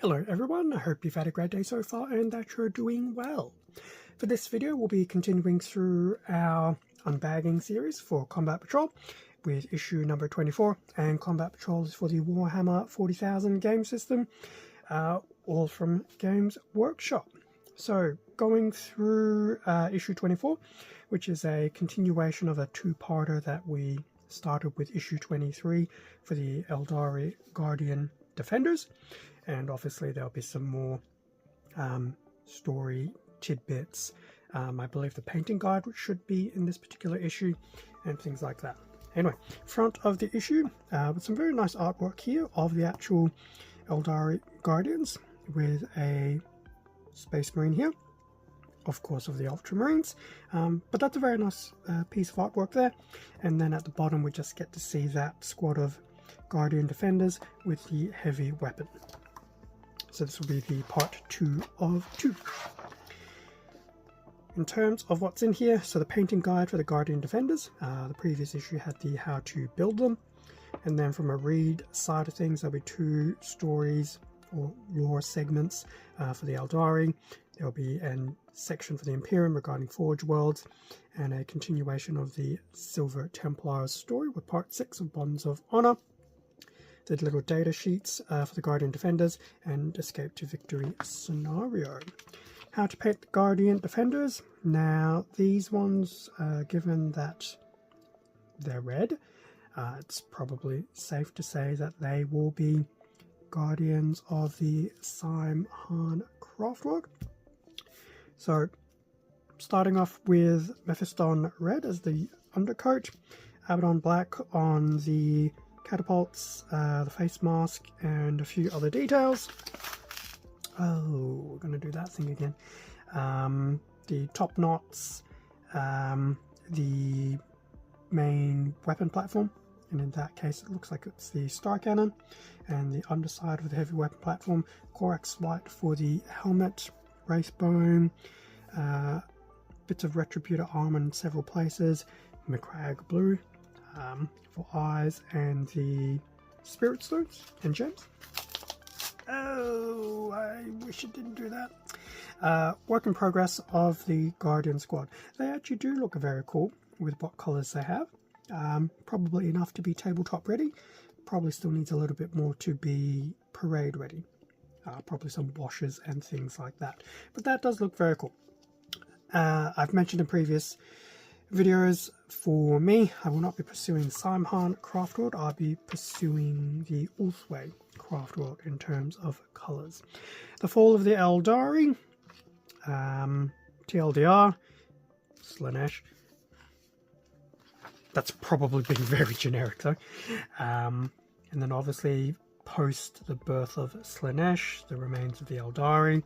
Hello everyone, I hope you've had a great day so far and that you're doing well. For this video we'll be continuing through our unbagging series for Combat Patrol with issue number 24, and Combat Patrol is for the Warhammer 40,000 game system, all from Games Workshop. So going through issue 24, which is a continuation of a two-parter that we started with issue 23 for the Aeldari Guardian Defenders. And obviously there'll be some more story tidbits. I believe the painting guide should be in this particular issue and things like that. Anyway, front of the issue with some very nice artwork here of the actual Aeldari Guardians with a Space Marine here, of course of the Ultramarines, but that's a very nice piece of artwork there. And then at the bottom we just get to see that squad of Guardian Defenders with the heavy weapon. So this will be the part 2 of 2. In terms of what's in here, so the painting guide for the Guardian Defenders. The previous issue had the how to build them. And then from a read side of things, there'll be 2 stories or lore segments for the Aeldari. There'll be a section for the Imperium regarding Forge Worlds, and a continuation of the Silver Templars story with part 6 of Bonds of Honor. The little data sheets for the Guardian Defenders and Escape to Victory scenario. How to paint the Guardian Defenders. Now these ones, given that they're red, it's probably safe to say that they will be Guardians of the Simhan Craftwork. So starting off with Mephiston red as the undercoat, Abaddon black on the catapults, the face mask, and a few other details. Oh, we're going to do that thing again. The top knots, the main weapon platform, and in that case it looks like it's the Star Cannon, and the underside of the heavy weapon platform, Corax white for the helmet, Wraithbone, bits of Retributor armor in several places, McCrag blue for eyes, and the Spirit Stones and gems. Oh, I wish it didn't do that. Work in progress of the Guardian Squad. They actually do look very cool with what colours they have. Probably enough to be tabletop ready. Probably still needs a little bit more to be parade ready. Probably some washes and things like that. But that does look very cool. I've mentioned in previous videos, for me, I will not be pursuing Simhan Craftworld. I'll be pursuing the Ulthway Craftworld in terms of colours. The Fall of the Aeldari, TLDR, Slaanesh. That's probably been very generic though. And then obviously post the birth of Slaanesh, the remains of the Aeldari.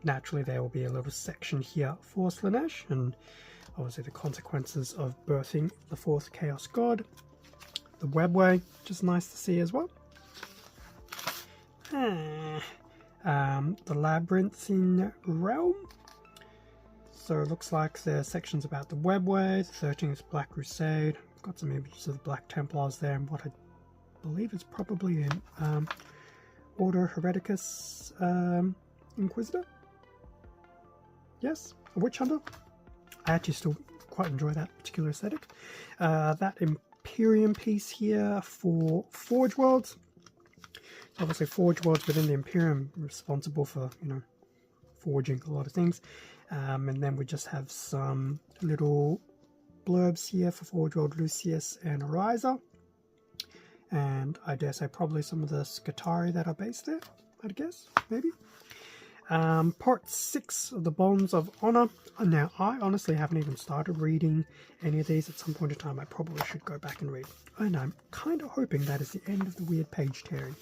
Naturally there will be a little section here for Slaanesh, and obviously the consequences of birthing the 4th Chaos God. The Webway, which is nice to see as well. The Labyrinthine Realm. So it looks like there's sections about the Webway, the 13th Black Crusade. Got some images of the Black Templars there, and what I believe is probably an Order Hereticus Inquisitor. Yes, a Witch Hunter. I actually still quite enjoy that particular aesthetic. That Imperium piece here for Forge Worlds. Obviously Forge Worlds within the Imperium responsible for, you know, forging a lot of things. And then we just have some little blurbs here for Forge World Lucius and Ariza. And I dare say probably some of the Scutari that are based there, I'd guess, maybe. Part 6 of the Bonds of Honor. Now, I honestly haven't even started reading any of these. At some point in time, I probably should go back and read. And I'm kind of hoping that is the end of the weird page tearing.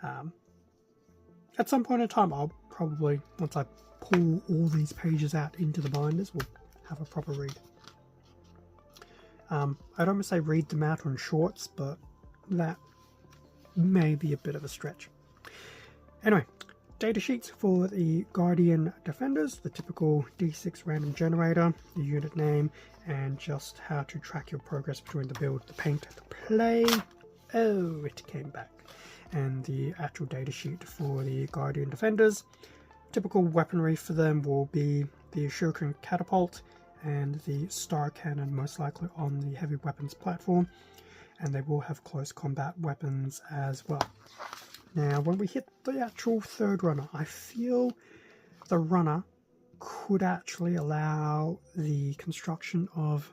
At some point in time, I'll probably, once I pull all these pages out into the binders, we'll have a proper read. I don't want to say read them out on shorts, but that may be a bit of a stretch. Anyway, data sheets for the Guardian Defenders, the typical D6 random generator, the unit name, and just how to track your progress between the build, the paint, the play. Oh, it came back. and the actual datasheet for the Guardian Defenders. Typical weaponry for them will be the Shuriken Catapult and the Star Cannon, most likely on the heavy weapons platform, and they will have close combat weapons as well. Now, when we hit the actual third runner, I feel the runner could actually allow the construction of...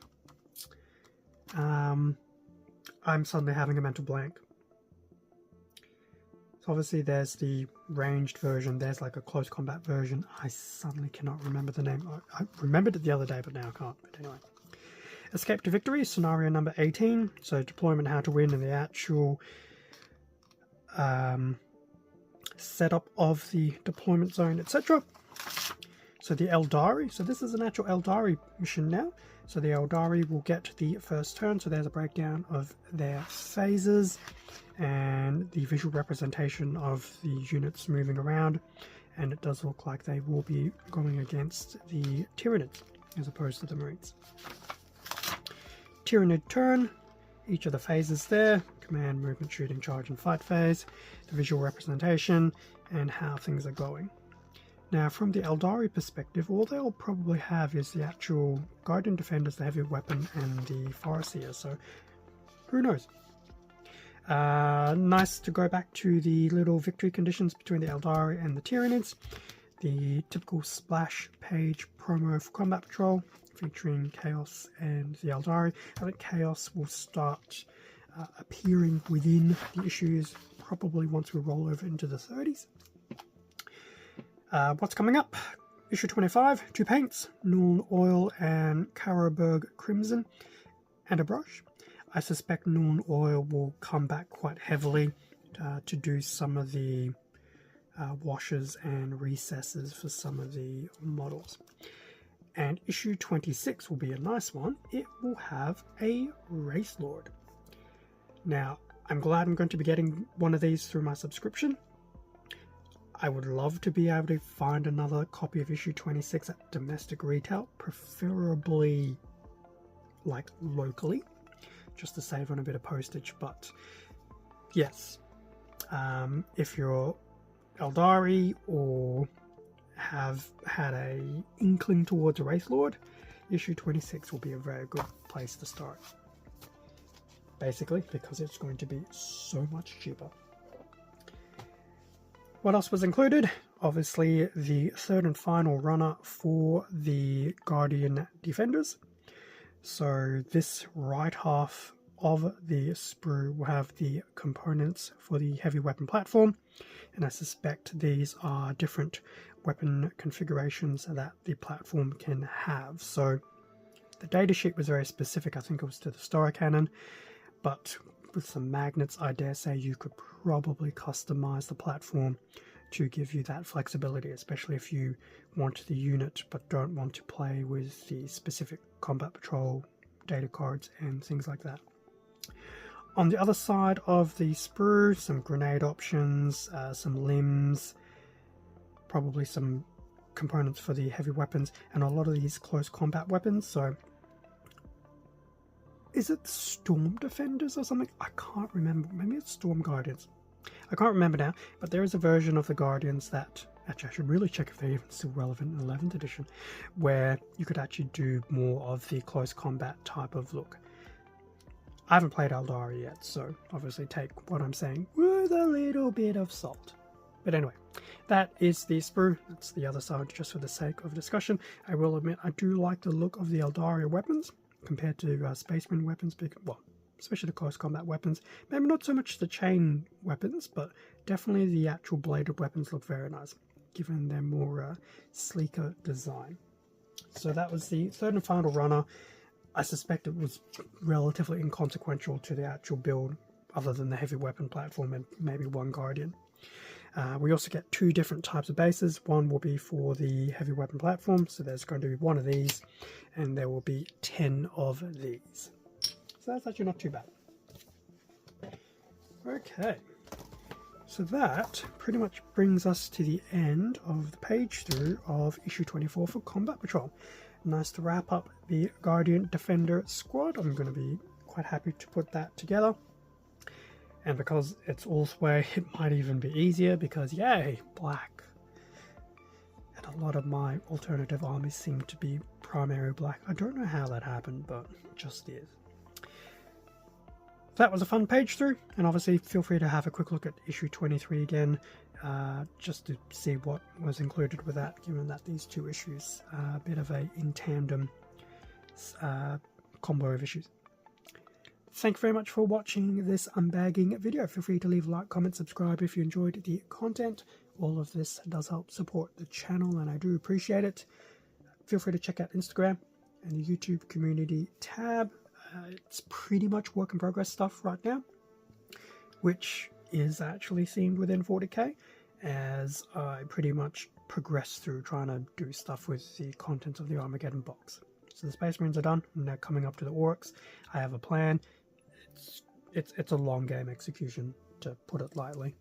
I'm suddenly having a mental blank. So obviously there's the ranged version, there's like a close combat version. I suddenly cannot remember the name. I remembered it the other day, but now I can't. But anyway. Escape to Victory, scenario number 18. So deployment, how to win, and the actual setup of the deployment zone, etc. So the Aeldari, so this is an actual Aeldari mission now. So the Aeldari will get the first turn, so there's a breakdown of their phases and the visual representation of the units moving around, and it does look like they will be going against the Tyranids as opposed to the Marines. Tyranid turn, each of the phases there, command, movement, shooting, charge and fight phase, the visual representation and how things are going. Now, from the Aeldari perspective, all they'll probably have is the actual Guardian Defenders, the heavy weapon, and the Farseer, so who knows? Nice to go back to the little victory conditions between the Aeldari and the Tyranids. The typical splash page promo for Combat Patrol, featuring Chaos and the Aeldari. I think Chaos will start appearing within the issues probably once we roll over into the 30s. What's coming up? Issue 25, 2 paints, Nuln Oil and Carroburg Crimson, and a brush. I suspect Nuln Oil will come back quite heavily to do some of the washes and recesses for some of the models. And issue 26 will be a nice one. It will have a Race Lord. Now, I'm glad I'm going to be getting one of these through my subscription. I would love to be able to find another copy of issue 26 at domestic retail, preferably like locally, just to save on a bit of postage. But yes, if you're Aeldari or have had a inkling towards a Race Lord, issue 26 will be a very good place to start. Basically, because it's going to be so much cheaper. What else was included? Obviously, the third and final runner for the Guardian Defenders. So this right half of the sprue will have the components for the heavy weapon platform, and I suspect these are different weapon configurations that the platform can have. So the datasheet was very specific. I think it was to the Star Cannon, but with some magnets, I dare say you could probably customize the platform to give you that flexibility, especially if you want the unit but don't want to play with the specific Combat Patrol data cards and things like that. On the other side of the sprue, some grenade options, some limbs, probably some components for the heavy weapons, and a lot of these close combat weapons. So is it Storm Defenders or something? I can't remember. Maybe it's Storm Guardians. I can't remember now, but there is a version of the Guardians that, actually I should really check if they're even still relevant in 11th edition, where you could actually do more of the close combat type of look. I haven't played Aeldari yet, so obviously take what I'm saying with a little bit of salt. But anyway, that is the sprue. That's the other side, just for the sake of discussion. I will admit I do like the look of the Aeldari weapons compared to Spaceman weapons, well, especially the close combat weapons. Maybe not so much the chain weapons, but definitely the actual bladed weapons look very nice, given their more sleeker design. So that was the third and final runner. I suspect it was relatively inconsequential to the actual build, other than the heavy weapon platform and maybe one Guardian. We also get 2 different types of bases. One will be for the heavy weapon platform, so there's going to be 1 of these, and there will be 10 of these. So that's actually not too bad. Okay, so that pretty much brings us to the end of the page through of issue 24 for Combat Patrol. Nice to wrap up the Guardian Defender squad. I'm going to be quite happy to put that together. And because it's all sway, it might even be easier because, yay, black. And a lot of my alternative armies seem to be primary black. I don't know how that happened, but it just is. That was a fun page through, and obviously feel free to have a quick look at issue 23 again, just to see what was included with that, given that these two issues are a bit of a in tandem combo of issues. Thank you very much for watching this unbagging video. Feel free to leave a like, comment, subscribe if you enjoyed the content. All of this does help support the channel, and I do appreciate it. Feel free to check out Instagram and the YouTube community tab. It's pretty much work in progress stuff right now, which is actually themed within 40k, as I pretty much progress through trying to do stuff with the contents of the Armageddon box. So the Space Marines are done, and they're coming up to the Orcs. I have a plan. It's a long game execution, to put it lightly.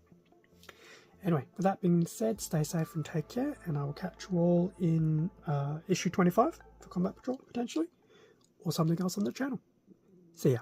Anyway, with that being said, stay safe and take care, and I will catch you all in issue 25 for Combat Patrol, potentially, or something else on the channel. See ya.